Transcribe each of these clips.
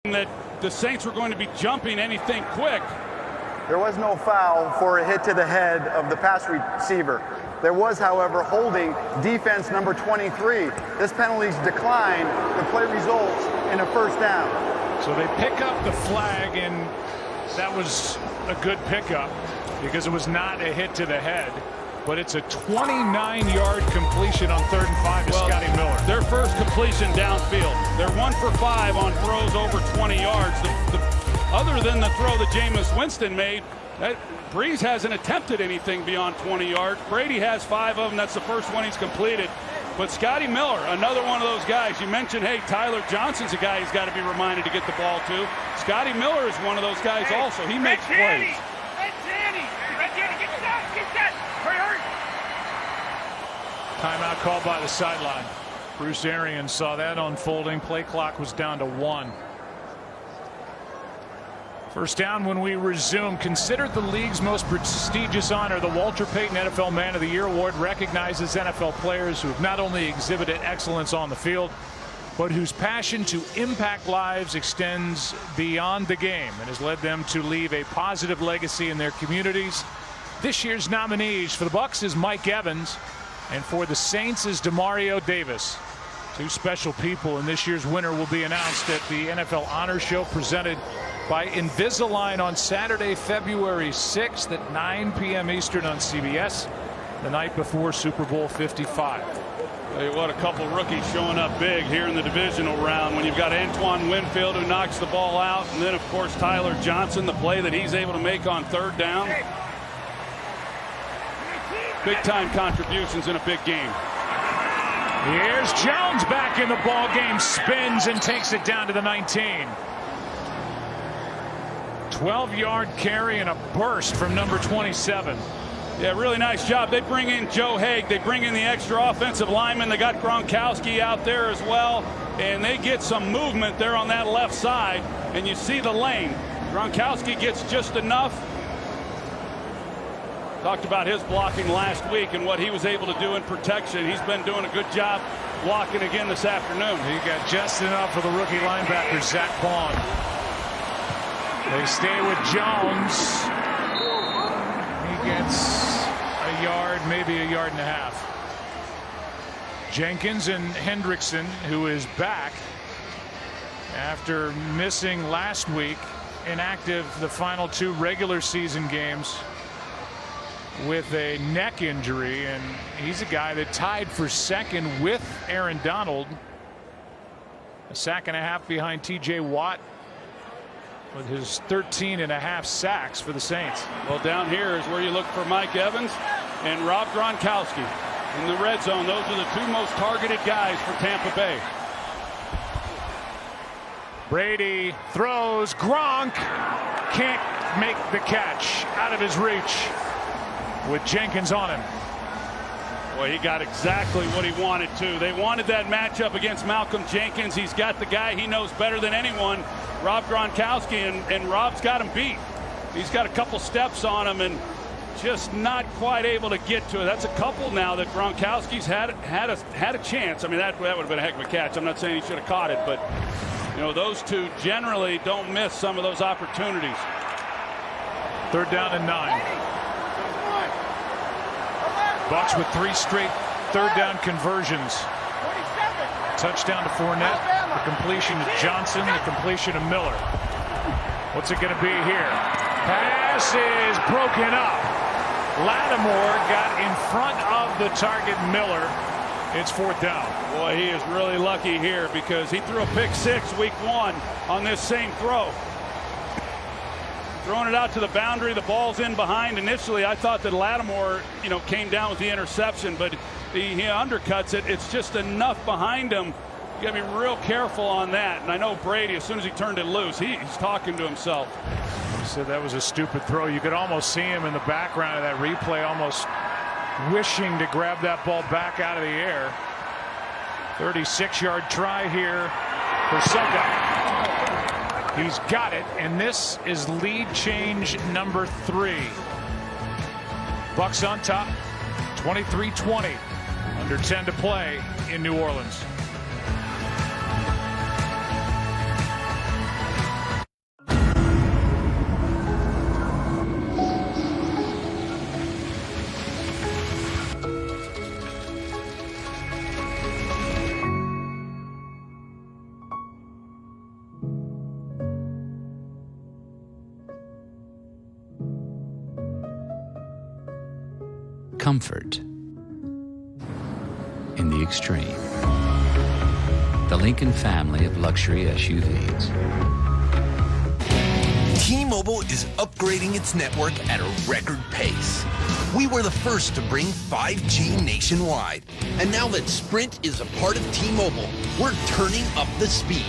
that the Saints were going to be jumping anything quick. There was no foul for a hit to the head of the pass receiver. There was, however, holding defense number 23. This penalty's declined. The play results in a first down. So they pick up the flag, and that was a good pickup because it was not a hit to the head. But it's a 29-yard completion on 3rd and 5 to Scotty Miller. Their first completion downfield. They're 1 for 5 on throws over 20 yards. Other than the throw that Jameis Winston made, Breeze hasn't attempted anything beyond 20 yards. Brady has 5 of them. That's the first one he's completed. But Scotty Miller, another one of those guys. You mentioned, hey, Tyler Johnson's a guy he's got to be reminded to get the ball to. Scotty Miller is one of those guys also. He makes plays. Timeout called by the sideline. Bruce Arians saw that unfolding. Play clock was down to 1. First down when we resume. Considered the league's most prestigious honor, the Walter Payton NFL Man of the Year Award recognizes NFL players who have not only exhibited excellence on the field, but whose passion to impact lives extends beyond the game and has led them to leave a positive legacy in their communities. This year's nominees for the Bucs is Mike Evans, and for the Saints is Demario Davis. Two special people, and this year's winner will be announced at the NFL Honor Show presented by Invisalign on Saturday, February 6th at 9 p.m. Eastern on CBS, the night before Super Bowl 55. Hey, what a couple rookies showing up big here in the divisional round when you've got Antoine Winfield who knocks the ball out, and then of course Tyler Johnson, the play that he's able to make on 3rd down. Big time contributions in a big game. Here's Jones back in the ball game, spins and takes it down to the 19. 12-yard carry and a burst from number 27. Yeah, really nice job. They bring in Joe Haig. They bring in the extra offensive lineman. They got Gronkowski out there as well, and they get some movement there on that left side, and you see the lane. Gronkowski gets just enough. Talked about his blocking last week and what he was able to do in protection. He's been doing a good job blocking again this afternoon. He got just enough for the rookie linebacker, Zach Bond. They stay with Jones. He gets a yard, maybe a yard and a half. Jenkins and Hendrickson, who is back after missing last week, inactive the final 2 regular season games with a neck injury, and he's a guy that tied for 2nd with Aaron Donald. A sack and a half behind TJ Watt with his 13.5 sacks for the Saints. Well, down here is where you look for Mike Evans and Rob Gronkowski in the red zone. Those are the 2 most targeted guys for Tampa Bay. Brady throws. Gronk can't make the catch, out of his reach with Jenkins on him. Well, he got exactly what he wanted to. They wanted that matchup against Malcolm Jenkins. He's got the guy he knows better than anyone, Rob Gronkowski, and Rob's got him beat. He's got a couple steps on him and just not quite able to get to it. That's a couple now that Gronkowski's had a chance. I mean, that would have been a heck of a catch. I'm not saying he should have caught it, but you know, those two generally don't miss some of those opportunities. 3rd down and 9. Bucs with 3 straight 3rd down conversions. Touchdown to Fournette, the completion to Johnson, the completion to Miller. What's it going to be here? Pass is broken up. Lattimore got in front of the target, Miller. It's 4th down. Boy, he is really lucky here because he threw a pick 6 week 1 on this same throw. Throwing it out to the boundary, the ball's in behind. Initially, I thought that Lattimore, you know, came down with the interception, but he undercuts it. It's just enough behind him. You got to be real careful on that. And I know Brady, as soon as he turned it loose, he's talking to himself. He said that was a stupid throw. You could almost see him in the background of that replay, almost wishing to grab that ball back out of the air. 36-yard try here for Suckup. He's got it, and this is lead change number 3. Bucs on top, 23-20, under 10 to play in New Orleans. comfort in the extreme. The Lincoln family of luxury SUVs. T-Mobile is upgrading its network at a record pace. We were the first to bring 5G nationwide. And now that Sprint is a part of T-Mobile, we're turning up the speed.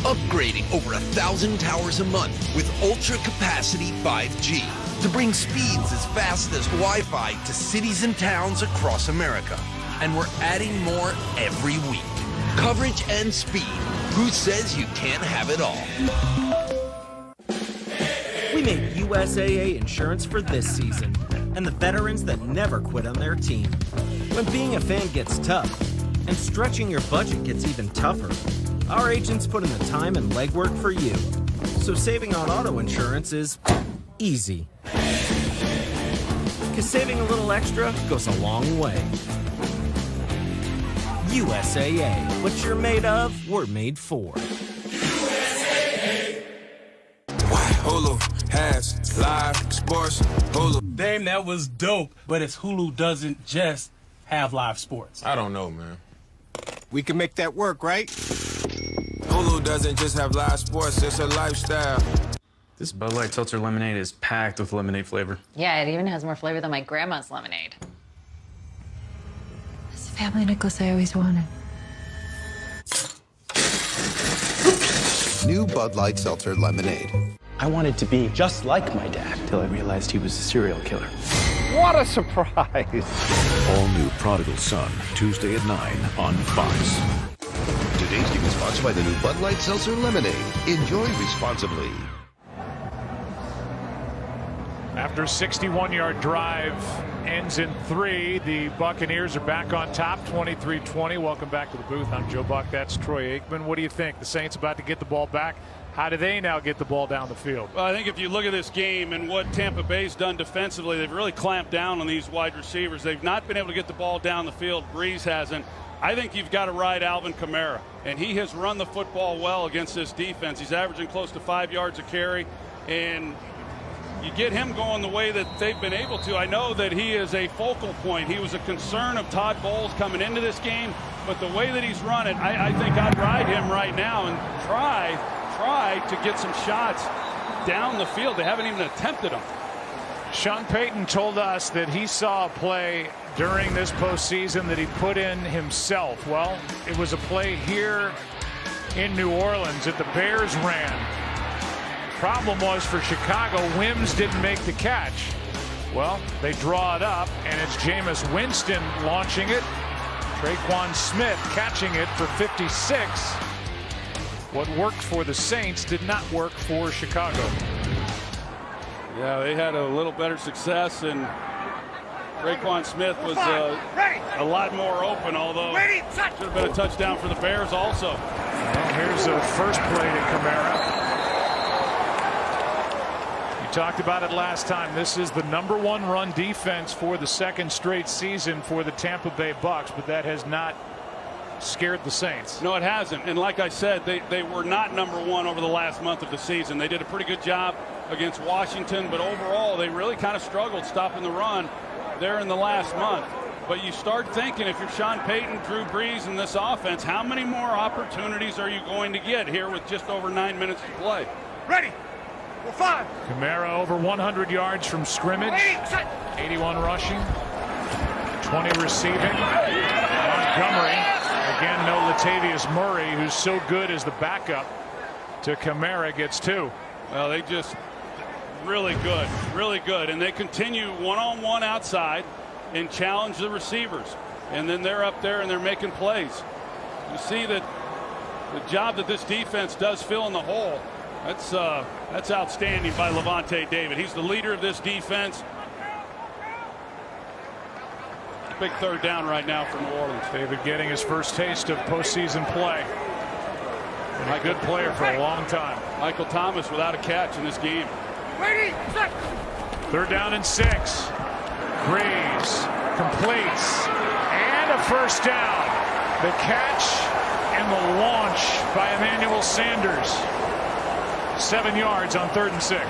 Upgrading over 1,000 towers a month with ultra-capacity 5G to bring speeds as fast as Wi-Fi to cities and towns across America. And we're adding more every week. Coverage and speed. Who says you can't have it all? We made USAA insurance for this season and the veterans that never quit on their team. When being a fan gets tough and stretching your budget gets even tougher, our agents put in the time and legwork for you. So saving on auto insurance is easy. Because saving a little extra goes a long way. USAA. What you're made of, we're made for. Hulu has live sports. Hulu. Damn, that was dope. But it's Hulu doesn't just have live sports. I don't know, man. We can make that work, right? Hulu doesn't just have live sports, it's a lifestyle. This Bud Light Seltzer Lemonade is packed with lemonade flavor. Yeah, it even has more flavor than my grandma's lemonade. It's the family necklace I always wanted. New Bud Light Seltzer Lemonade. I wanted to be just like my dad till I realized he was a serial killer. What a surprise! All new Prodigal Son, Tuesday at 9 on Fox. Today's game is sponsored by the new Bud Light Seltzer Lemonade. Enjoy responsibly. After a 61-yard drive ends in 3, the Buccaneers are back on top, 23-20. Welcome back to the booth. I'm Joe Buck. That's Troy Aikman. What do you think? The Saints about to get the ball back. How do they now get the ball down the field? Well, I think if you look at this game and what Tampa Bay's done defensively, they've really clamped down on these wide receivers. They've not been able to get the ball down the field. Breeze hasn't. I think you've got to ride Alvin Kamara, and he has run the football well against this defense. He's averaging close to 5 yards a carry, and you get him going the way that they've been able to. I know that he is a focal point. He was a concern of Todd Bowles coming into this game, but the way that he's run it, I think I'd ride him right now and try to get some shots down the field. They haven't even attempted them. Sean Payton told us that he saw a play during this postseason that he put in himself. Well, it was a play here in New Orleans that the Bears ran. Problem was for Chicago, Wims didn't make the catch. Well, they draw it up, and it's Jameis Winston launching it. Traquan Smith catching it for 56. What worked for the Saints did not work for Chicago. Yeah, they had a little better success, and Traquan Smith was a lot more open, although should have been a touchdown for the Bears also. Well, here's the first play to Kamara. You talked about it last time. This is the #1 run defense for the second straight season for the Tampa Bay Bucks, but that has not scared the Saints. No, it hasn't. And like I said, they were not #1 over the last month of the season. They did a pretty good job against Washington, but overall they really kind of struggled stopping the run there in the last month. But you start thinking, if you're Sean Payton, Drew Brees in this offense, how many more opportunities are you going to get here with just over 9 minutes to play? Ready. We're fine. Kamara over 100 yards from scrimmage, 81 rushing, 20 receiving. Montgomery, again, no Latavius Murray, who's so good as the backup to Kamara, gets 2. Well, they just really good, and they continue one-on-one outside and challenge the receivers, and then they're up there and they're making plays. You see that the job that this defense does fill in the hole. That's outstanding by Levante David. He's the leader of this defense. Big third down right now for New Orleans. David getting his first taste of postseason play. And a good player for a long time. Michael Thomas without a catch in this game. Third down and 6. Breeze completes, and a first down. The catch and the launch by Emmanuel Sanders. 7 yards on 3rd and 6.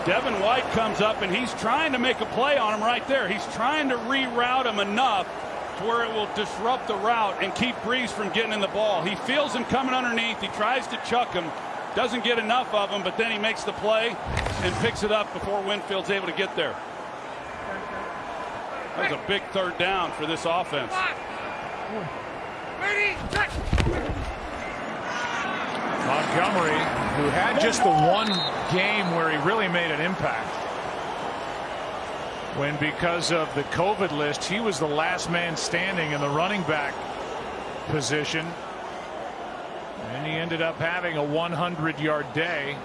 Devin White comes up and he's trying to make a play on him right there. He's trying to reroute him enough to where it will disrupt the route and keep Breeze from getting in the ball. He feels him coming underneath. He tries to chuck him. Doesn't get enough of him, but then he makes the play and picks it up before Winfield's able to get there. That was a big third down for this offense. Montgomery, who had just the one game where he really made an impact, when because of the COVID list he was the last man standing in the running back position, and he ended up having a 100-yard day.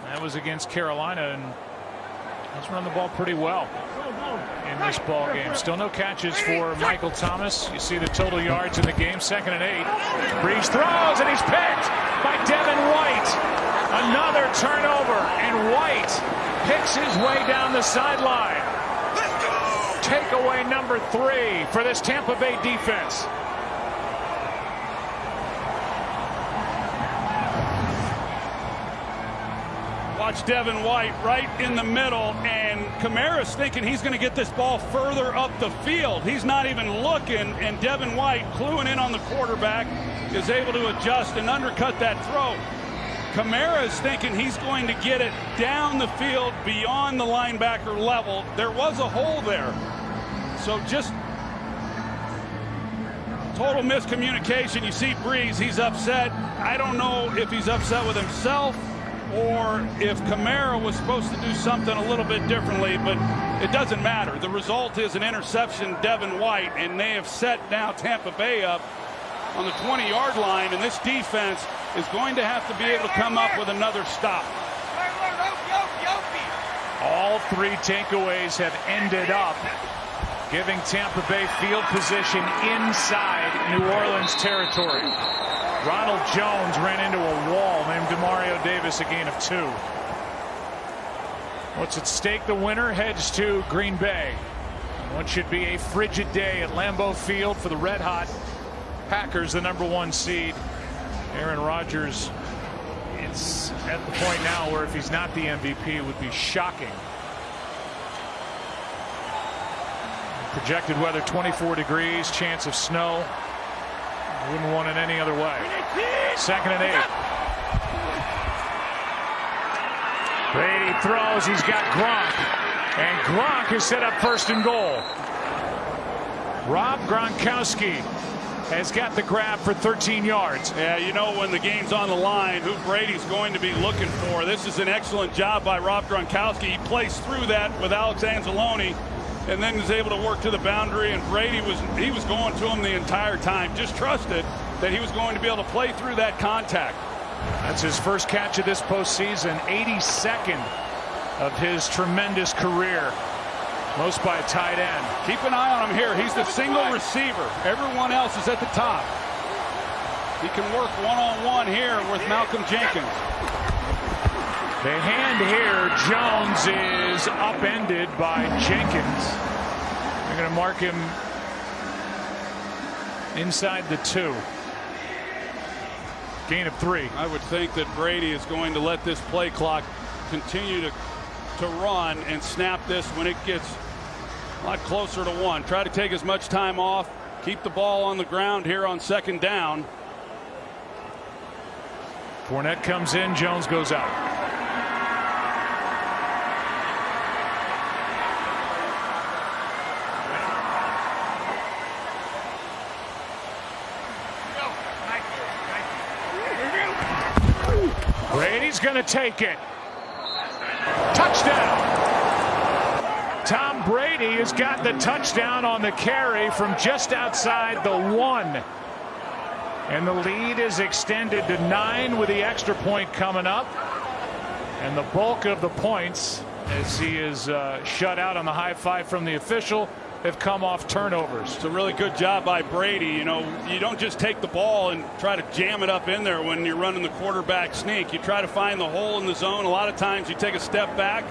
That was against Carolina, and he's run the ball pretty well in this ball game. Still no catches for Michael Thomas. You see the total yards in the game, 2nd and 8. Breeze throws, and he's picked by Devin White. Another turnover, and White picks his way down the sideline. Takeaway number 3 for this Tampa Bay defense. Watch Devin White right in the middle, and Kamara's thinking he's going to get this ball further up the field. He's not even looking, and Devin White, cluing in on the quarterback, is able to adjust and undercut that throw. Kamara is thinking he's going to get it down the field beyond the linebacker level. There was a hole there. So just total miscommunication. You see Breeze, he's upset. I don't know if he's upset with himself or if Kamara was supposed to do something a little bit differently, but it doesn't matter. The result is an interception, Devin White, and they have set now Tampa Bay up on the 20-yard line, and this defense is going to have to be able to come up with another stop. All 3 takeaways have ended up giving Tampa Bay field position inside New Orleans territory. Ronald Jones ran into a wall named Demario Davis, a gain of 2. What's at stake? The winner heads to Green Bay. What should be a frigid day at Lambeau Field for the red-hot Packers, the #1 seed. Aaron Rodgers, it's at the point now where if he's not the MVP, it would be shocking. Projected weather 24 degrees, chance of snow. Wouldn't want it any other way. 2nd and 8. Brady throws. He's got Gronk. And Gronk is set up 1st and goal. Rob Gronkowski has got the grab for 13 yards. Yeah, you know when the game's on the line, who Brady's going to be looking for. This is an excellent job by Rob Gronkowski. He plays through that with Alex Anzalone, and then was able to work to the boundary, and Brady was going to him the entire time. Just trusted that he was going to be able to play through that contact. That's his first catch of this postseason, 82nd of his tremendous career. Most by a tight end. Keep an eye on him here. He's the single receiver. Everyone else is at the top. He can work one-on-one here with Malcolm Jenkins. The hand here, Jones is upended by Jenkins. They're going to mark him inside the 2. Gain of 3. I would think that Brady is going to let this play clock continue to run and snap this when it gets a lot closer to 1. Try to take as much time off. Keep the ball on the ground here on 2nd down. Fournette comes in. Jones goes out. Brady's going to take it. Touchdown. Tom Brady has got the touchdown on the carry from just outside the 1. And the lead is extended to 9 with the extra point coming up. And the bulk of the points, as he is shut out on the high five from the official, have come off turnovers. It's a really good job by Brady. You know, you don't just take the ball and try to jam it up in there when you're running the quarterback sneak. You try to find the hole in the zone. A lot of times you take a step back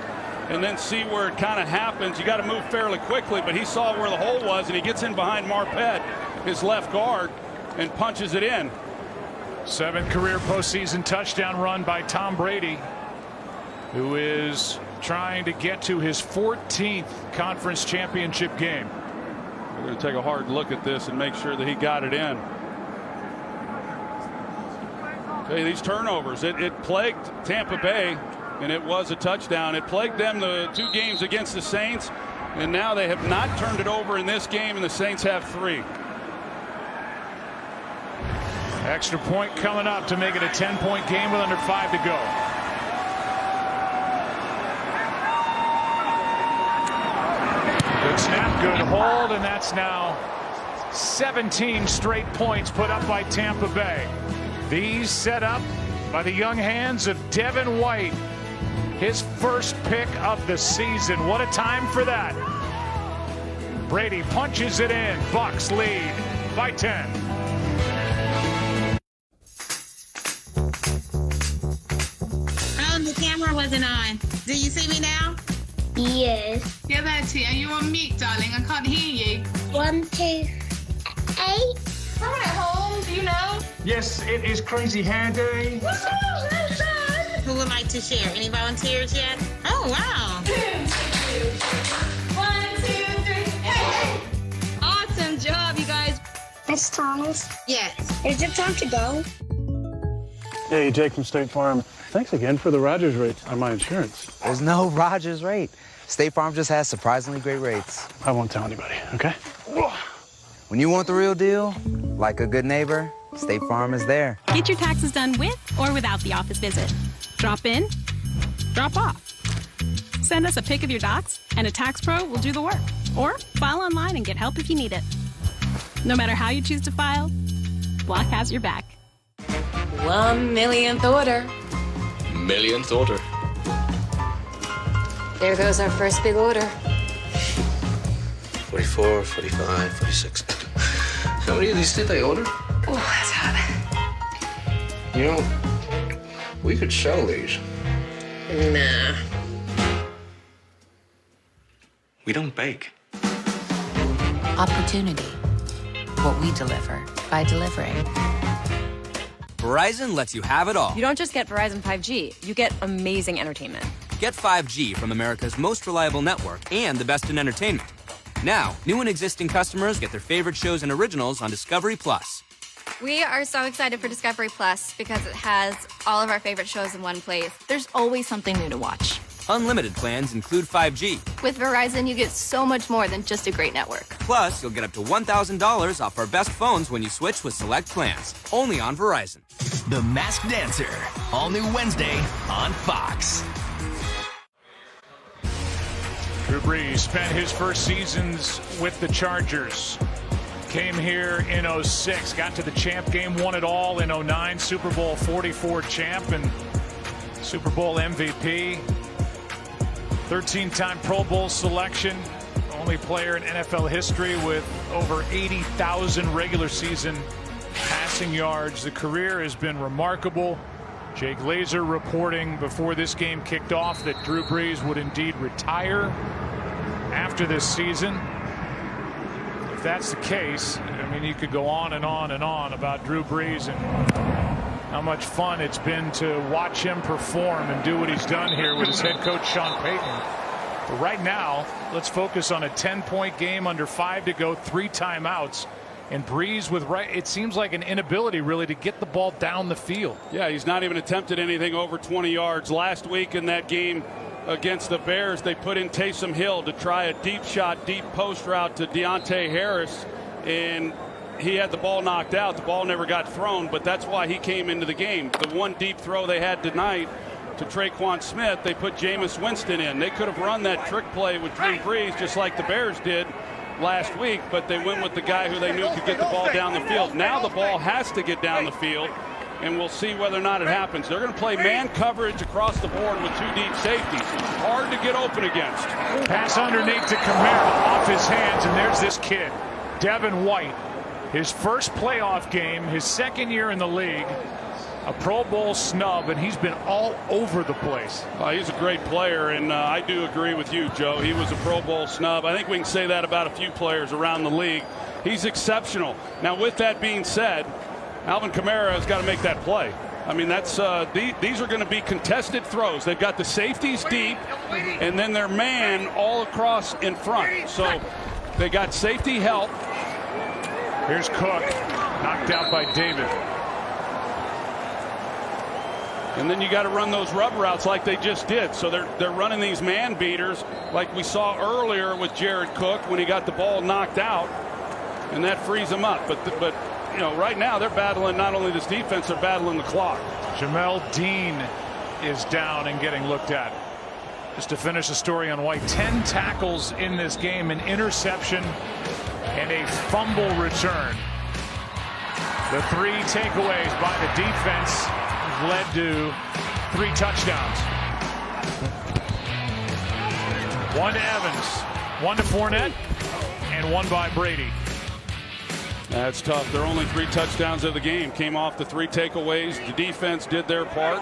and then see where it kind of happens. You got to move fairly quickly, but he saw where the hole was, and he gets in behind Marpet, his left guard, and punches it in. 7th career postseason touchdown run by Tom Brady, who is trying to get to his 14th conference championship game. We're going to take a hard look at this and make sure that he got it in. Okay, these turnovers, it plagued Tampa Bay, and it was a touchdown. It plagued them the 2 games against the Saints, and now they have not turned it over in this game, and the Saints have 3. Extra point coming up to make it a 10-point game with under 5 to go. Good snap, good hold, and that's now 17 straight points put up by Tampa Bay. These set up by the young hands of Devin White. His first pick of the season. What a time for that. Brady punches it in. Bucs lead by 10. Oh, the camera wasn't on. Do you see me now? Yes. Yeah, that's it. Are you on mute, darling? I can't hear you. 1, 2, 8. Someone at home, do you know? Yes, it is Crazy Hair Day. Who would like to share? Any volunteers yet? Oh, wow. 1, 2, 3, hey! Awesome job, you guys. Miss Thomas? Yes. Is it time to go? Hey, Jake from State Farm. Thanks again for the Rogers rate on my insurance. There's no Rogers rate. State Farm just has surprisingly great rates. I won't tell anybody, okay? When you want the real deal, like a good neighbor, State Farm is there. Get your taxes done with or without the office visit. Drop in, drop off. Send us a pic of your docs, and a tax pro will do the work. Or file online and get help if you need it. No matter how you choose to file, Block has your back. 1 millionth order. Millionth order. There goes our first big order. 44, 45, 46. How many of these did they order? Oh, that's hot. You know, we could sell these. Nah. We don't bake. Opportunity. What we deliver by delivering. Verizon lets you have it all. You don't just get Verizon 5G, you get amazing entertainment. Get 5G from America's most reliable network and the best in entertainment. Now, new and existing customers get their favorite shows and originals on Discovery Plus. We are so excited for Discovery Plus because it has all of our favorite shows in one place. There's always something new to watch. Unlimited plans include 5G. With Verizon, you get so much more than just a great network. Plus, you'll get up to $1,000 off our best phones when you switch with select plans. Only on Verizon. The Masked Dancer, all new Wednesday on Fox. Drew Brees spent his first seasons with the Chargers. Came here in 06, got to the champ game, won it all in 09, Super Bowl 44 champ and Super Bowl MVP. 13-time Pro Bowl selection. Only player in NFL history with over 80,000 regular season passing yards. The career has been remarkable. Jake Laser reporting before this game kicked off that Drew Brees would indeed retire after this season. If that's the case, I mean, you could go on and on and on about Drew Brees and how much fun it's been to watch him perform and do what he's done here with his head coach Sean Payton. But right now, let's focus on a 10-point game under 5 to go, 3 timeouts. And Brees with it seems like an inability really to get the ball down the field. Yeah, he's not even attempted anything over 20 yards. Last week in that game against the Bears, they put in Taysom Hill to try a deep shot, deep post route to Deontay Harris, and he had the ball knocked out. The ball never got thrown, but that's why he came into the game. The one deep throw they had tonight to Traquan Smith, they put Jameis Winston in. They could have run that trick play with Drew Brees just like the Bears did last week, but they went with the guy who they knew could get the ball down the field. Now the ball has to get down the field, and we'll see whether or not it happens. They're going to play man coverage across the board with 2 deep safeties. Hard to get open against. Pass underneath to Kamara, off his hands, and there's this kid, Devin White. His first playoff game, his second year in the league, a Pro Bowl snub, and he's been all over the place. He's a great player, and I do agree with you, Joe. He was a Pro Bowl snub. I think we can say that about a few players around the league. He's exceptional. Now, with that being said, Alvin Kamara has got to make that play. I mean, that's these are going to be contested throws. They've got the safeties deep, and then their man all across in front. So they got safety help. Here's Cook, knocked out by David. And then you got to run those rub routes like they just did. So they're running these man beaters like we saw earlier with Jared Cook when he got the ball knocked out, and that frees him up. But you know, right now they're battling not only this defense, they're battling the clock. Jamel Dean is down and getting looked at. Just to finish the story on White, 10 tackles in this game, an interception and a fumble return. The 3 takeaways by the defense led to 3 touchdowns. 1 to Evans, 1 to Fournette, and 1 by Brady. That's tough. Their only 3 touchdowns of the game came off the 3 takeaways. The defense did their part.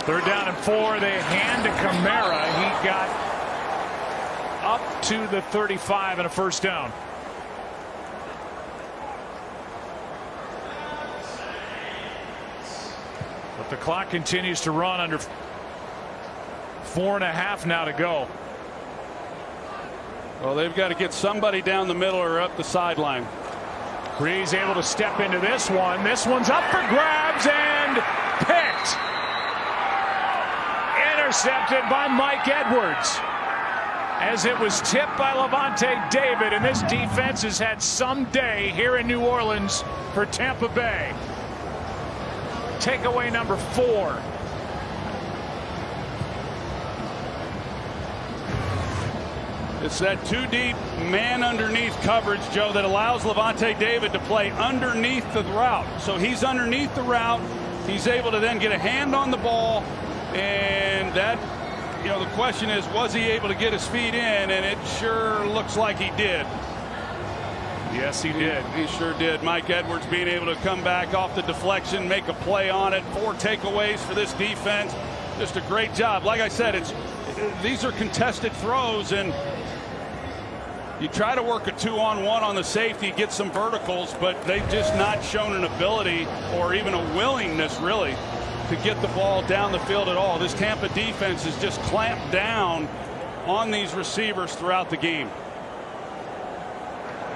3rd down and 4. They hand to Kamara. He got up to the 35 and a first down. But the clock continues to run under 4.5 now to go. Well, they've got to get somebody down the middle or up the sideline. Breeze able to step into this one. This one's up for grabs and picked. Intercepted by Mike Edwards. As it was tipped by Levante David, and this defense has had some day here in New Orleans for Tampa Bay. Takeaway number 4. It's that 2 deep man underneath coverage, Joe, that allows Levante David to play underneath the route. So he's underneath the route. He's able to then get a hand on the ball. And that, you know, the question is, was he able to get his feet in? And it sure looks like he did. Yes, he did. He sure did. Mike Edwards being able to come back off the deflection, make a play on it. 4 takeaways for this defense. Just a great job. Like I said, these are contested throws, and you try to work a 2-on-1 on the safety, get some verticals, but they've just not shown an ability or even a willingness, really, to get the ball down the field at all. This Tampa defense has just clamped down on these receivers throughout the game.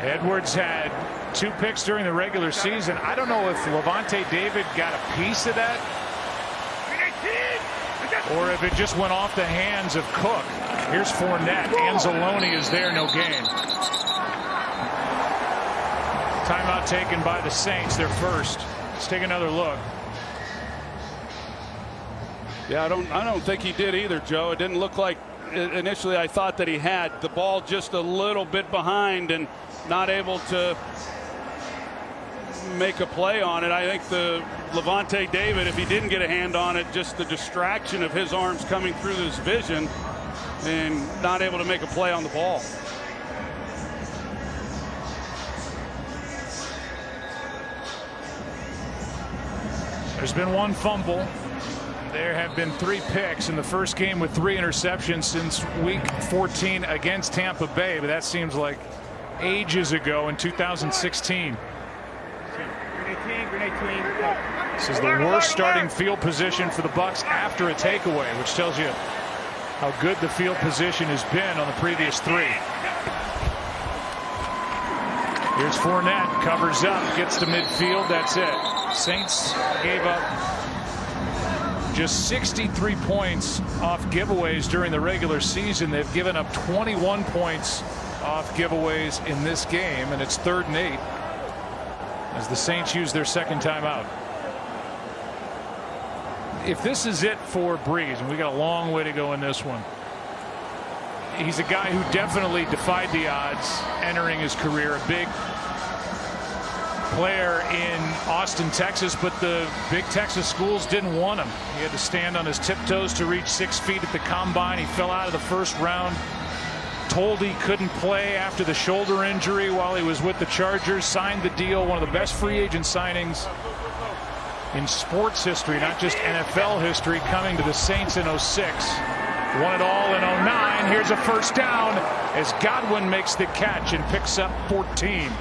Edwards had 2 picks during the regular season. I don't know if Levante David got a piece of that, or if it just went off the hands of Cook. Here's Fournette. Anzalone is there, no gain. Timeout taken by the Saints, their first. Let's take another look. Yeah, I don't think he did either, Joe. It didn't look like initially. I thought that he had the ball just a little bit behind and not able to make a play on it. I think the Levante David, if he didn't get a hand on it, just the distraction of his arms coming through his vision and not able to make a play on the ball. There's been 1 fumble. There have been 3 picks in the first game with 3 interceptions since week 14 against Tampa Bay, but that seems like ages ago in 2016. This is the worst starting field position for the Bucs after a takeaway, which tells you how good the field position has been on the previous 3. Here's Fournette, covers up, gets to midfield. That's it. Saints gave up just 63 points off giveaways during the regular season. They've given up 21 points off giveaways in this game, and it's 3rd and 8 as the Saints use their second timeout. If this is it for Breeze, and we got a long way to go in this one, he's a guy who definitely defied the odds entering his career, a big player in Austin, Texas, but the big Texas schools didn't want him. He had to stand on his tiptoes to reach 6 feet at the combine. He fell out of the first round, told he couldn't play after the shoulder injury while he was with the Chargers, signed the deal, one of the best free agent signings in sports history, not just NFL history, coming to the Saints in 06. Won it all in 09. Here's a first down as Godwin makes the catch and picks up 14.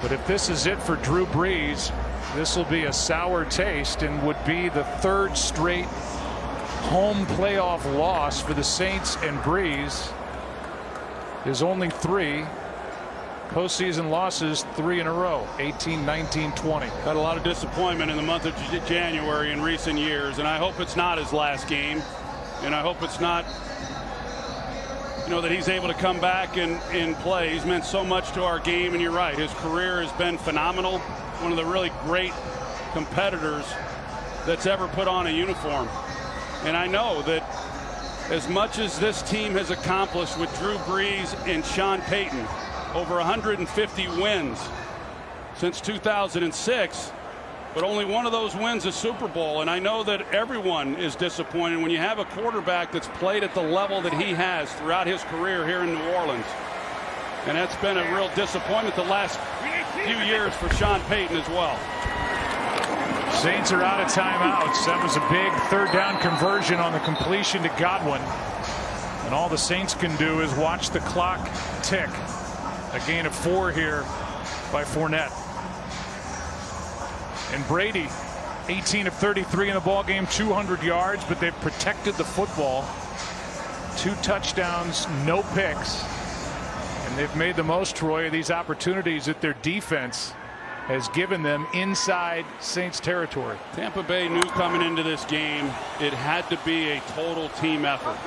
But if this is it for Drew Brees, this will be a sour taste and would be the third straight home playoff loss for the Saints and Brees. There's only 3 postseason losses, 3 in a row, 18, 19, 20. Had a lot of disappointment in the month of January in recent years, and I hope it's not his last game, and I hope it's not, that he's able to come back and play. He's meant so much to our game, and you're right, his career has been phenomenal. One of the really great competitors that's ever put on a uniform. And I know that as much as this team has accomplished with Drew Brees and Sean Payton, over 150 wins since 2006, but only one of those wins a Super Bowl. And I know that everyone is disappointed when you have a quarterback that's played at the level that he has throughout his career here in New Orleans. And that's been a real disappointment the last few years for Sean Payton as well. Saints are out of timeouts. That was a big third down conversion on the completion to Godwin. And all the Saints can do is watch the clock tick. A gain of 4 here by Fournette. And Brady, 18 of 33 in the ball game, 200 yards, but they've protected the football. 2 touchdowns, no picks. And they've made the most, Troy, of these opportunities that their defense has given them inside Saints territory. Tampa Bay knew coming into this game it had to be a total team effort.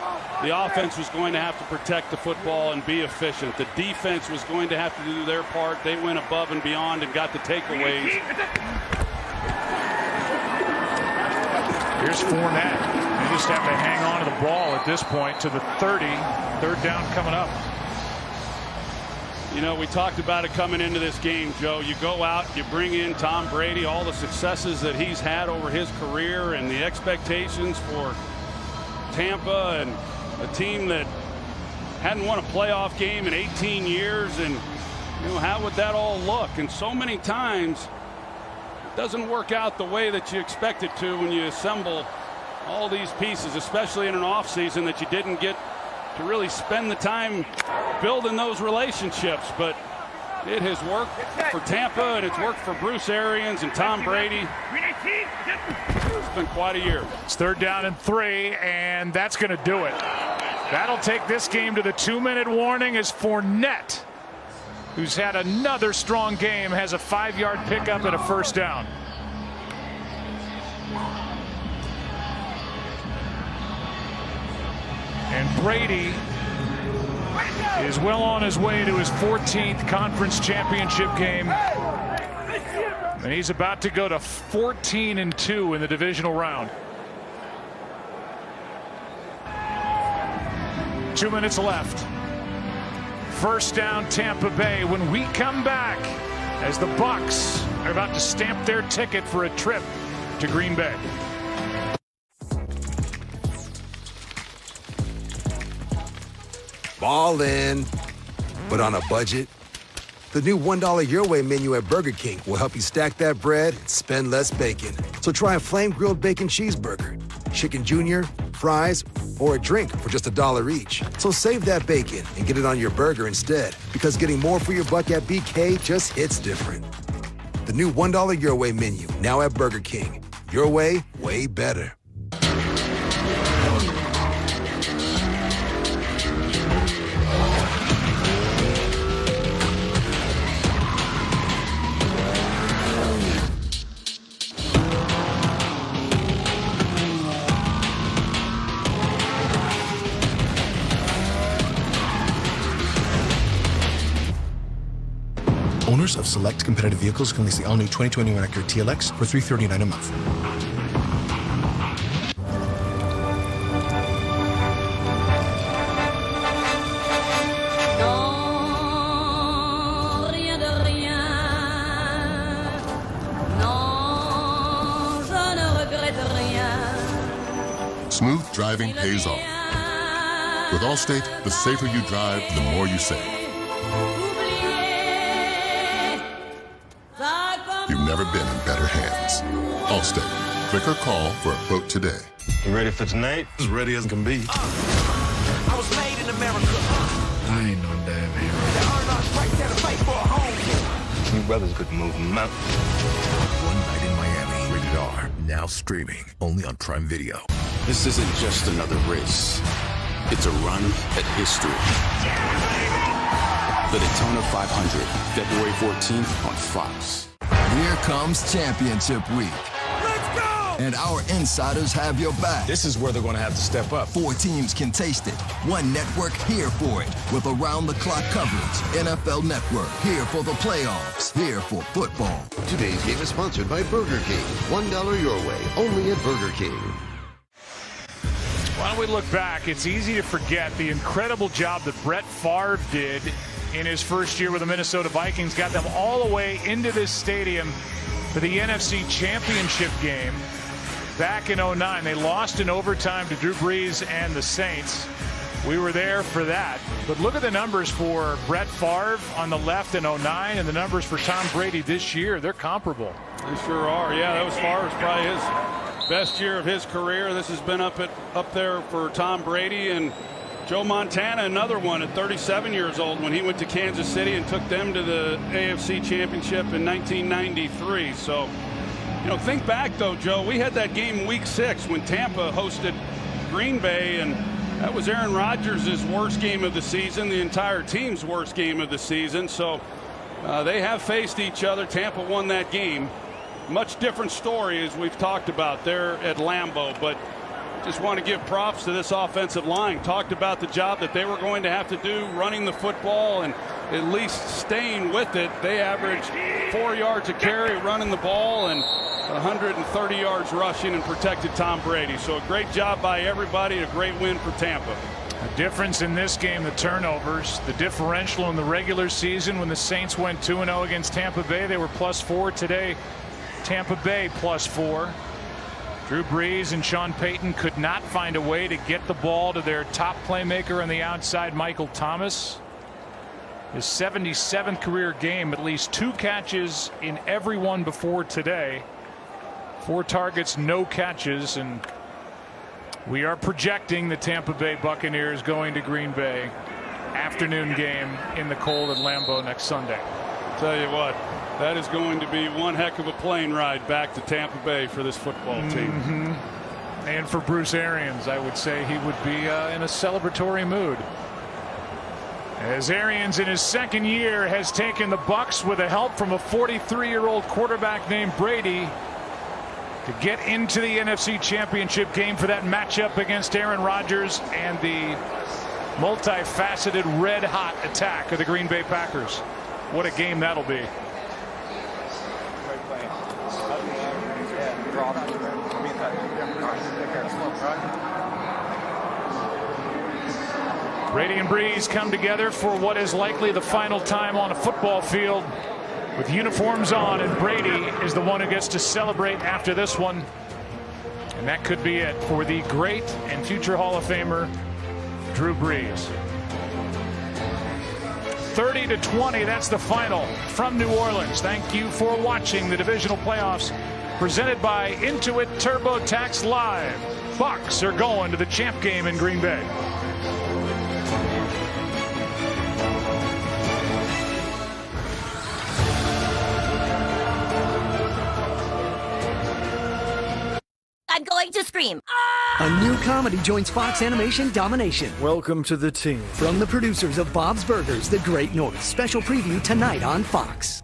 The offense was going to have to protect the football and be efficient. The defense was going to have to do their part. They went above and beyond and got the takeaways. Here's Fournette. They just have to hang on to the ball at this point to the 30. Third down coming up. We talked about it coming into this game, Joe. You go out, you bring in Tom Brady, all the successes that he's had over his career and the expectations for Tampa and a team that hadn't won a playoff game in 18 years. And, how would that all look? And so many times it doesn't work out the way that you expect it to when you assemble all these pieces, especially in an offseason that you didn't get to really spend the time building those relationships. But it has worked for Tampa, and it's worked for Bruce Arians and Tom Brady. It's been quite a year. It's third down and 3, and that's going to do it. That'll take this game to the 2-minute warning as Fournette, who's had another strong game, has a 5-yard pickup and a first down. And Brady is well on his way to his 14th conference championship game. And he's about to go to 14-2 in the divisional round. 2 minutes left. First down, Tampa Bay. When we come back, as the Bucs are about to stamp their ticket for a trip to Green Bay. Ballin', but on a budget? The new $1 Your Way menu at Burger King will help you stack that bread and spend less bacon. So try a flame-grilled bacon cheeseburger, chicken junior, fries, or a drink for just $1 each. So save that bacon and get it on your burger instead, because getting more for your buck at BK just hits different. The new $1 Your Way menu, now at Burger King. Your way, way better. Owners of select competitive vehicles can lease the all-new 2021 Acura TLX for $339 a month. Smooth driving pays off. With Allstate, the safer you drive, the more you save. You've never been in better hands. Allstate. Click or call for a quote today. You ready for tonight? As ready as can be. I was made in America. I ain't no damn hero. You brothers couldn't move mountains. One Night in Miami. Rated R. Now streaming only on Prime Video. This isn't just another race. It's a run at history. The Daytona 500, February 14th on Fox. Here comes championship week. Let's go! And our insiders have your back. This is where they're going to have to step up. 4 teams can taste it. One network here for it. With around-the-clock coverage. NFL Network, here for the playoffs. Here for football. Today's game is sponsored by Burger King. $1 your way, only at Burger King. Why don't we look back? It's easy to forget the incredible job that Brett Favre did in his first year with the Minnesota Vikings. Got them all the way into this stadium for the NFC Championship game back in 09. They lost in overtime to Drew Brees and the Saints. We were there for that. But look at the numbers for Brett Favre on the left in 09 and the numbers for Tom Brady this year. They're comparable. They sure are. Yeah, that was Favre's probably his best year of his career. This has been up there for Tom Brady. And Joe Montana, another one at 37 years old when he went to Kansas City and took them to the AFC Championship in 1993. So, think back, though, Joe. We had that game week 6 when Tampa hosted Green Bay, and that was Aaron Rodgers' worst game of the season, the entire team's worst game of the season. So they have faced each other. Tampa won that game. Much different story, as we've talked about there at Lambeau, but just want to give props to this offensive line. Talked about the job that they were going to have to do running the football and at least staying with it. They averaged 4 yards a carry running the ball and 130 yards rushing and protected Tom Brady. So a great job by everybody, a great win for Tampa. The difference in this game, the turnovers, the differential in the regular season when the Saints went 2-0 against Tampa Bay. They were +4 today. Tampa Bay +4. Drew Brees and Sean Payton could not find a way to get the ball to their top playmaker on the outside, Michael Thomas. His 77th career game, at least 2 catches in every one before today. 4 targets, no catches, and we are projecting the Tampa Bay Buccaneers going to Green Bay. Afternoon game in the cold at Lambeau next Sunday. Tell you what, that is going to be one heck of a plane ride back to Tampa Bay for this football team. And for Bruce Arians, I would say he would be in a celebratory mood. As Arians in his second year has taken the Bucs with the help from a 43-year-old quarterback named Brady to get into the NFC Championship game for that matchup against Aaron Rodgers and the multifaceted red-hot attack of the Green Bay Packers. What a game that'll be. Brady and Brees come together for what is likely the final time on a football field with uniforms on, and Brady is the one who gets to celebrate after this one. And that could be it for the great and future Hall of Famer Drew Brees. 30-20, that's the final from New Orleans. Thank you for watching the divisional playoffs presented by Intuit TurboTax Live. Bucs are going to the champ game in Green Bay. I'm going to scream. A new comedy joins Fox Animation Domination. Welcome to the team. From the producers of Bob's Burgers, The Great North. Special preview tonight on Fox.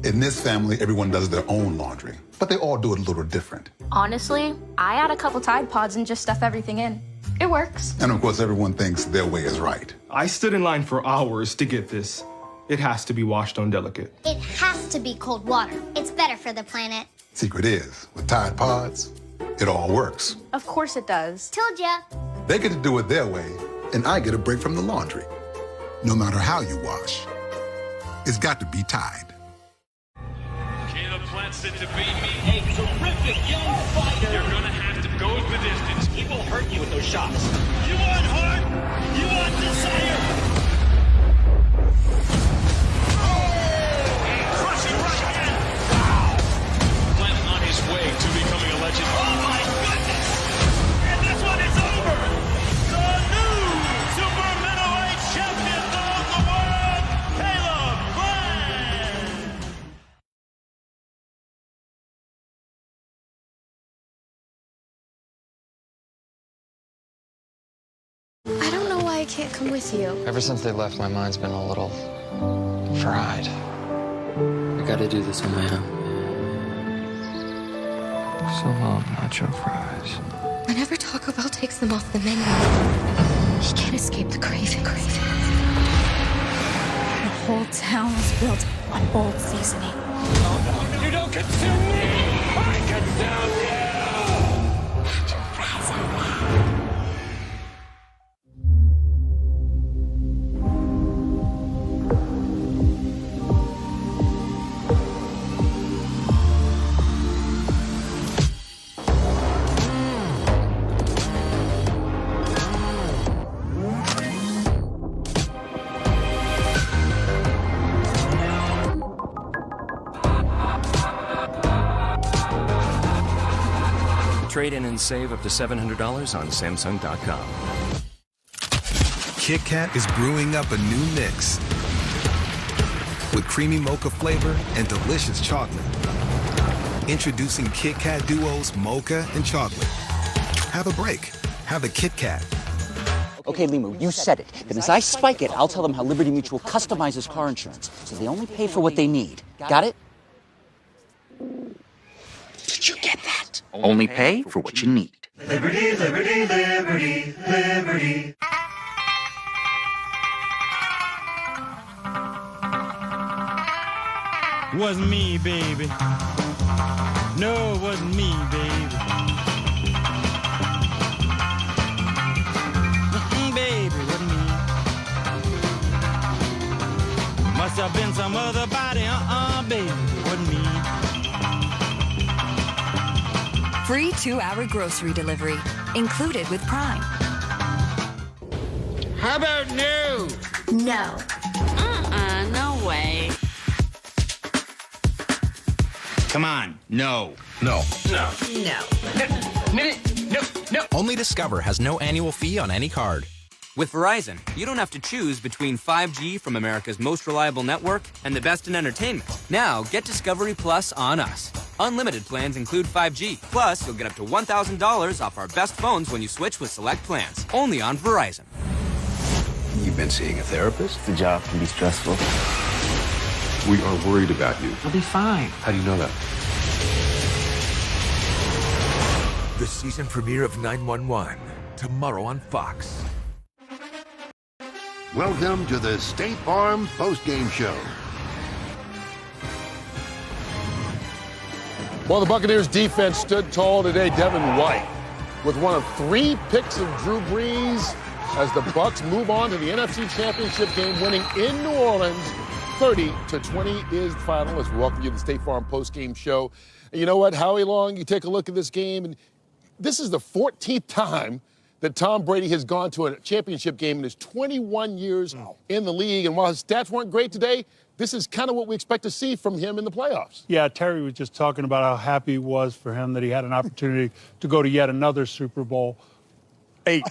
In this family, everyone does their own laundry, but they all do it a little different. Honestly, I add a couple Tide Pods and just stuff everything in. It works. And of course, everyone thinks their way is right. I stood in line for hours to get this. It has to be washed on delicate. It has to be cold water. It's better for the planet. Secret is, with Tide Pods, it all works. Of course it does. Told ya. They get to do it their way, and I get a break from the laundry. No matter how you wash, it's got to be Tide. Caleb Plant to beat me. A terrific young fighter. You're going to have to go the distance. He will hurt you with those shots. You want heart? You want desire? A crushing right hand. Wow. Plant on his way to becoming a legend. Oh, my goodness. can't come with you. Ever since they left, my mind's been a little fried. I gotta do this on my own. So long, nacho fries. Whenever Taco Bell takes them off the menu, he can't escape the craving. The whole town was built on old seasoning. You don't consume me! I consume you! Trade in and save up to $700 on Samsung.com. Kit Kat is brewing up a new mix with creamy mocha flavor and delicious chocolate. Introducing Kit Kat Duos Mocha and Chocolate. Have a break. Have a Kit Kat. Okay, Limu, you said it. Then as I spike it, I'll tell them how Liberty Mutual customizes car insurance, so they only pay for what they need. Got it? Did you get that? Only pay for what you need. Liberty, liberty, liberty, liberty. Wasn't me, baby. No, it wasn't me, baby. Baby, wasn't me. Must have been some other body. Baby, wasn't me. Free 2-hour grocery delivery, included with Prime. How about no? No. No way. Come on, no. No. No. No. Only Discover has no annual fee on any card. With Verizon, you don't have to choose between 5G from America's most reliable network and the best in entertainment. Now, get Discovery Plus on us. Unlimited plans include 5G. Plus, you'll get up to $1,000 off our best phones when you switch with select plans. Only on Verizon. You've been seeing a therapist? The job can be stressful. We are worried about you. I'll be fine. How do you know that? The season premiere of 911, tomorrow on Fox. Welcome to the State Farm postgame show. Well, the Buccaneers defense stood tall today. Devin White with one of 3 picks of Drew Brees as the Bucs move on to the NFC Championship game, winning in New Orleans. 30-20 is the final as we welcome you to the State Farm postgame show. And you know what, Howie Long, you take a look at this game, and this is the 14th time that Tom Brady has gone to a championship game in his 21 years in the league. And while his stats weren't great today, this is kind of what we expect to see from him in the playoffs. Yeah, Terry was just talking about how happy he was for him that he had an opportunity to go to yet another Super Bowl. 8.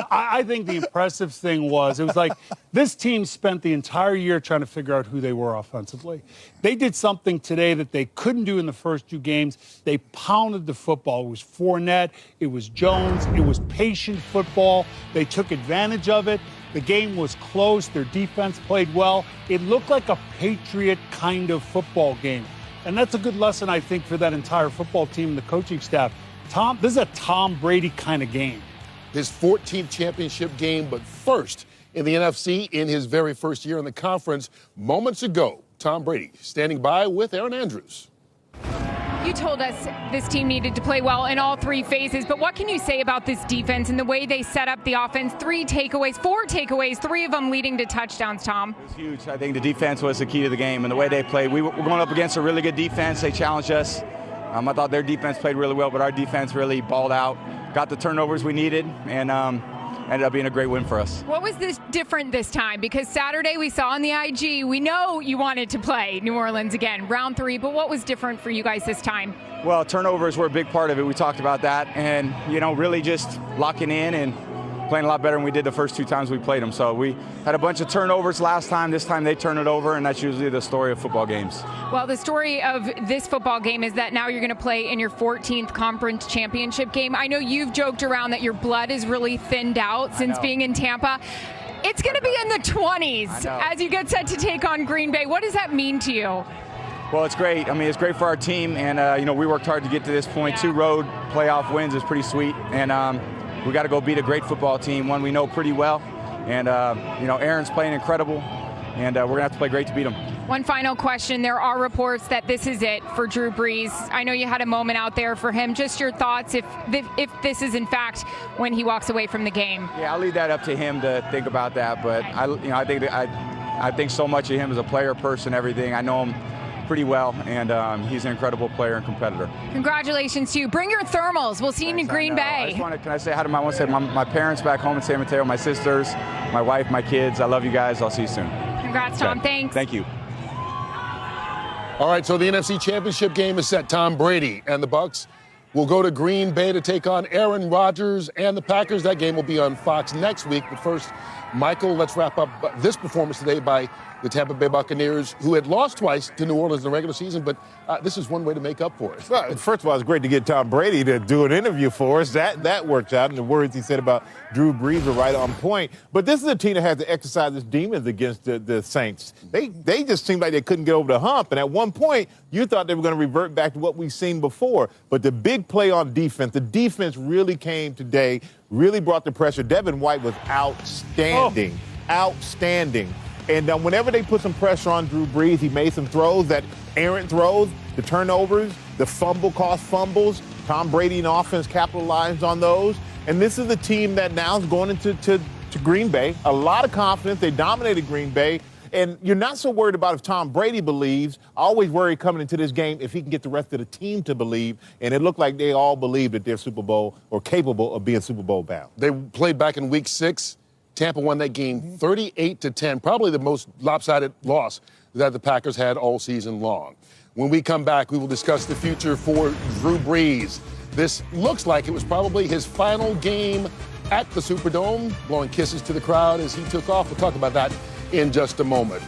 I think the impressive thing was, it was like this team spent the entire year trying to figure out who they were offensively. They did something today that they couldn't do in the first 2 games. They pounded the football. It was Fournette. It was Jones. It was patient football. They took advantage of it. The game was close. Their defense played well. It looked like a Patriot kind of football game. And that's a good lesson, I think, for that entire football team and the coaching staff. This is a Tom Brady kind of game. His 14th championship game, but first in the NFC in his very first year in the conference. Moments ago, Tom Brady standing by with Aaron Andrews. You told us this team needed to play well in all 3 phases, but what can you say about this defense and the way they set up the offense? 4 takeaways, 3 of them leading to touchdowns, Tom. It was huge. I think the defense was the key to the game, and the way they played. We were going up against a really good defense. They challenged us. I thought their defense played really well, but our defense really balled out, got the turnovers we needed, and ended up being a great win for us. What was this different this time? Because Saturday we saw on the IG, we know you wanted to play New Orleans again, round 3, but what was different for you guys this time? Well, turnovers were a big part of it. We talked about that, and, really just locking in and playing a lot better than we did the first 2 times we played them. So we had a bunch of turnovers last time. This time they turn it over, and that's usually the story of football games. Well, the story of this football game is that now you're going to play in your 14th conference championship game. I know you've joked around that your blood is really thinned out since being in Tampa. It's going to be in the 20s as you get set to take on Green Bay. What does that mean to you? Well, it's great. I mean, it's great for our team, and we worked hard to get to this point. 2 road playoff wins is pretty sweet, and we got to go beat a great football team, one we know pretty well. And Aaron's playing incredible, and we're gonna have to play great to beat him. One final question. There are reports that this is it for Drew Brees. I know you had a moment out there for him. Just your thoughts if this is in fact when he walks away from the game. Yeah, I'll leave that up to him to think about that. But I think so much of him as a player, person, everything. I know him pretty well, and he's an incredible player and competitor. Congratulations to you. Bring your thermals. We'll see you in Green Bay. Can I say hi to my parents back home in San Mateo, my sisters, my wife, my kids. I love you guys. I'll see you soon. Congrats, Tom. Okay. Thanks. Thank you. All right, so the NFC Championship game is set. Tom Brady and the Bucs will go to Green Bay to take on Aaron Rodgers and the Packers. That game will be on Fox next week. But first, Michael, let's wrap up this performance today by the Tampa Bay Buccaneers, who had lost twice to New Orleans in the regular season, but this is one way to make up for it. Well, first of all, it's great to get Tom Brady to do an interview for us. That worked out, and the words he said about Drew Brees are right on point. But this is a team that has to exercise its demons against the Saints. They just seemed like they couldn't get over the hump, and at one point, you thought they were going to revert back to what we've seen before. But the big play on defense, the defense really came today, really brought the pressure. Devin White was outstanding, outstanding. And whenever they put some pressure on Drew Brees, he made some throws that errant throws, the turnovers, the cost fumbles. Tom Brady and offense capitalized on those. And this is a team that now is going into Green Bay. A lot of confidence. They dominated Green Bay. And you're not so worried about if Tom Brady believes. I always worry coming into this game if he can get the rest of the team to believe. And it looked like they all believe that they're Super Bowl or capable of being Super Bowl bound. They played back in Week 6. Tampa won that game 38-10, probably the most lopsided loss that the Packers had all season long. When we come back, we will discuss the future for Drew Brees. This looks like it was probably his final game at the Superdome, blowing kisses to the crowd as he took off. We'll talk about that in just a moment.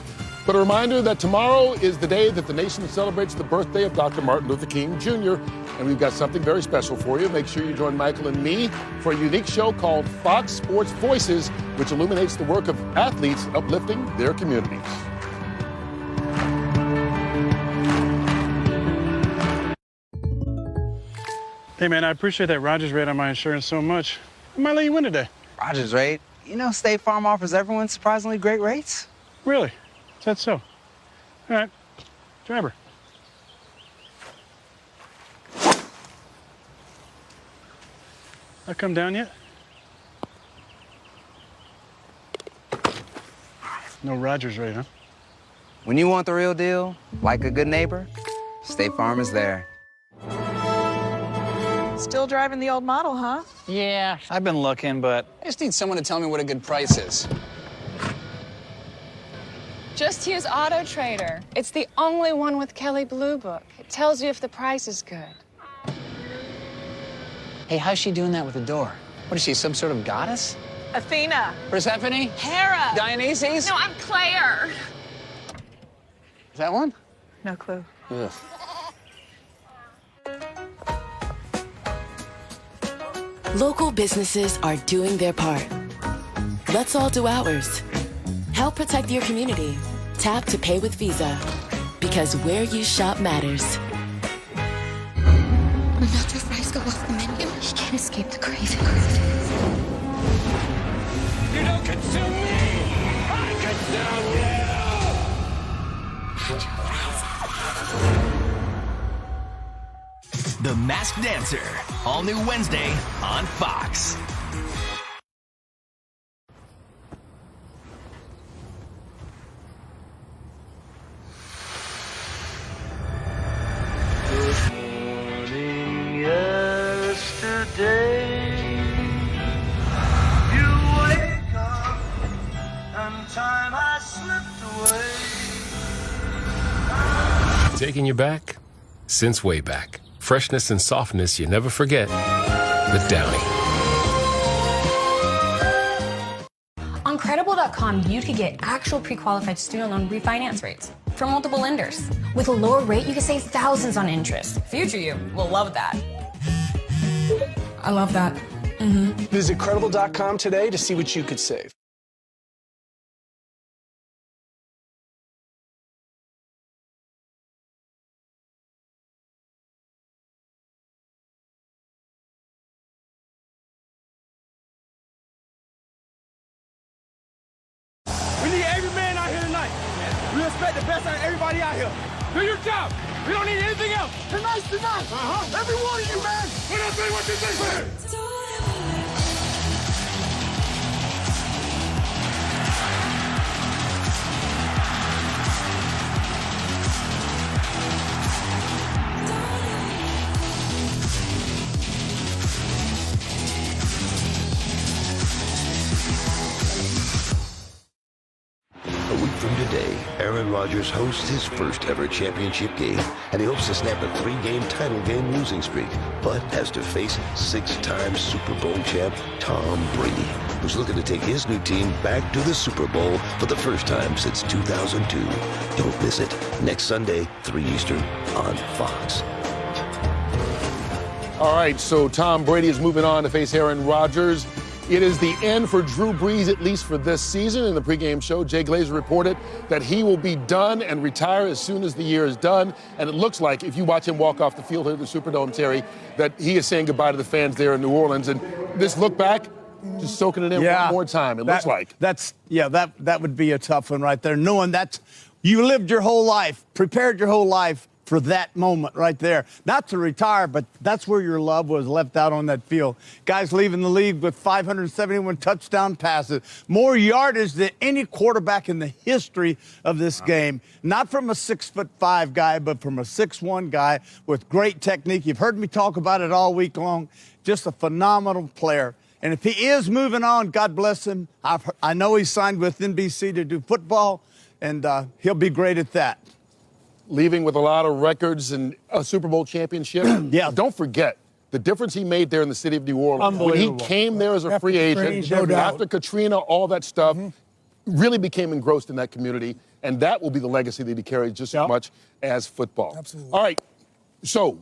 But a reminder that tomorrow is the day that the nation celebrates the birthday of Dr. Martin Luther King Jr., and we've got something very special for you. Make sure you join Michael and me for a unique show called Fox Sports Voices, which illuminates the work of athletes uplifting their communities. Hey, man, I appreciate that Rogers rate on my insurance so much. I might let you win today. Rogers rate? You know State Farm offers everyone surprisingly great rates. Really? Is that so? All right. Driver. I come down yet? No Rogers rate, huh? When you want the real deal, like a good neighbor, State Farm is there. Still driving the old model, huh? Yeah, I've been looking, but I just need someone to tell me what a good price is. Just use Auto Trader. It's the only one with Kelley Blue Book. It tells you if the price is good. Hey, how's she doing that with the door? What is she, some sort of goddess? Athena. Persephone? Hera. Dionysus? No, I'm Claire. Is that one? No clue. Ugh. Local businesses are doing their part. Let's all do ours. Help protect your community. Tap to pay with Visa. Because where you shop matters. When Nacho fries go off the menu, he can't escape the crazy. You don't consume me! I consume you! The Masked Dancer, all new Wednesday on Fox. Good morning, yesterday. You wake up and time has slipped away. Taking you back since way back. Freshness and softness you never forget with Downy. On Credible.com, you could get actual pre-qualified student loan refinance rates from multiple lenders. With a lower rate, you can save thousands on interest. Future you will love that. I love that. Visit Credible.com today to see what you could save. We need every man out here tonight. We expect the best out of everybody out here. Do your job. We don't need anything else. Tonight's the night. Every one of you, man. When I say what you think, A week from today, Aaron Rodgers hosts his first ever championship game, and he hopes to snap a 3-game title game losing streak, but has to face 6-time Super Bowl champ Tom Brady, who's looking to take his new team back to the Super Bowl for the first time since 2002. Don't miss it. Next Sunday, 3 Eastern on Fox. All right, so Tom Brady is moving on to face Aaron Rodgers. It is the end for Drew Brees, at least for this season. In the pregame show, Jay Glazer reported that he will be done and retire as soon as the year is done. And it looks like, if you watch him walk off the field here at the Superdome, Terry, that he is saying goodbye to the fans there in New Orleans. And this look back, just soaking it in one more time, it looks like. That would be a tough one right there, knowing that you lived your whole life, prepared your whole life for that moment right there. Not to retire, but that's where your love was left out on that field. Guys leaving the league with 571 touchdown passes, more yardage than any quarterback in the history of this game. Not from a 6'5" guy, but from a 6'1" guy with great technique. You've heard me talk about it all week long. Just a phenomenal player. And if he is moving on, God bless him. I know he signed with NBC to do football, and he'll be great at that. Leaving with a lot of records and a Super Bowl championship. Yeah. Don't forget the difference he made there in the city of New Orleans. When he came there as a free agent, after Katrina, all that stuff, really became engrossed in that community. And that will be the legacy that he carries just as much as football. Absolutely. All right. So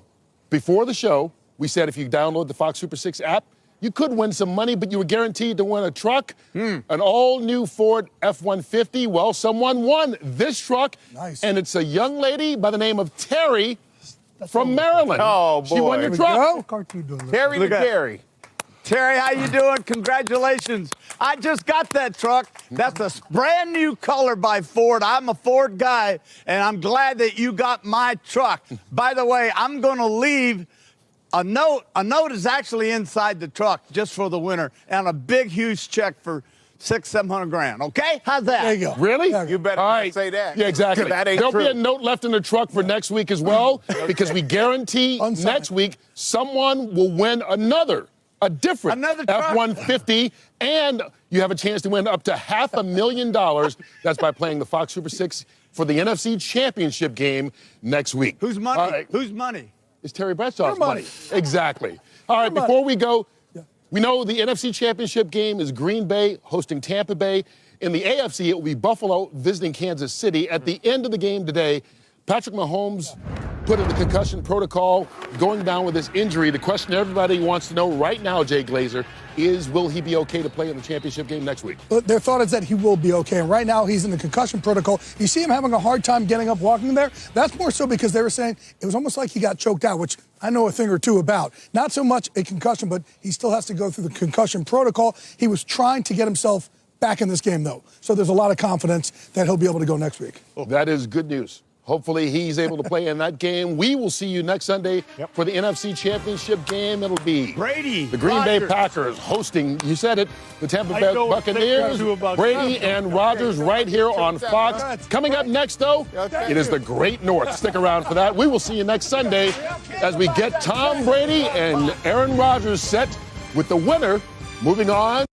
before the show, we said if you download the Fox Super 6 app, you could win some money, but you were guaranteed to win a truck, an all-new Ford F-150. Well, someone won this truck, and it's a young lady by the name of Terry from Maryland. Oh, boy. She won your truck. Terry to Terry. Terry, how you doing? Congratulations. I just got that truck. That's a brand new color by Ford. I'm a Ford guy, and I'm glad that you got my truck. By the way, I'm going to leave a note is actually inside the truck just for the winner, and a big, huge check for $600-700 grand. Okay? How's that? There you go. Really? You better not say that. Yeah, exactly. That ain't There'll true. be a note left in the truck for next week as well, because we guarantee next week someone will win a different F-150, and you have a chance to win up to $500,000. That's by playing the Fox Super 6 for the NFC Championship game next week. Whose money? Whose money? It's Terry Bradshaw's money. Exactly. All right, before we go, we know the NFC Championship game is Green Bay hosting Tampa Bay. In the AFC, it will be Buffalo visiting Kansas City. At the end of the game today, Patrick Mahomes put in the concussion protocol, going down with this injury. The question everybody wants to know right now, Jay Glazer, is will he be okay to play in the championship game next week? Their thought is that he will be okay. And right now, he's in the concussion protocol. You see him having a hard time getting up, walking there. That's more so because they were saying it was almost like he got choked out, which I know a thing or two about. Not so much a concussion, but he still has to go through the concussion protocol. He was trying to get himself back in this game, though. So there's a lot of confidence that he'll be able to go next week. That is good news. Hopefully he's able to play in that game. We will see you next Sunday for the NFC Championship game. It'll be Brady, the Green Bay Packers hosting, you said it, the Tampa Bay Buccaneers. Brady and Rodgers right here on Fox. Coming up next, though, it is the Great North. Stick around for that. We will see you next Sunday as we get Tom Brady and Aaron Rodgers set with the winner moving on.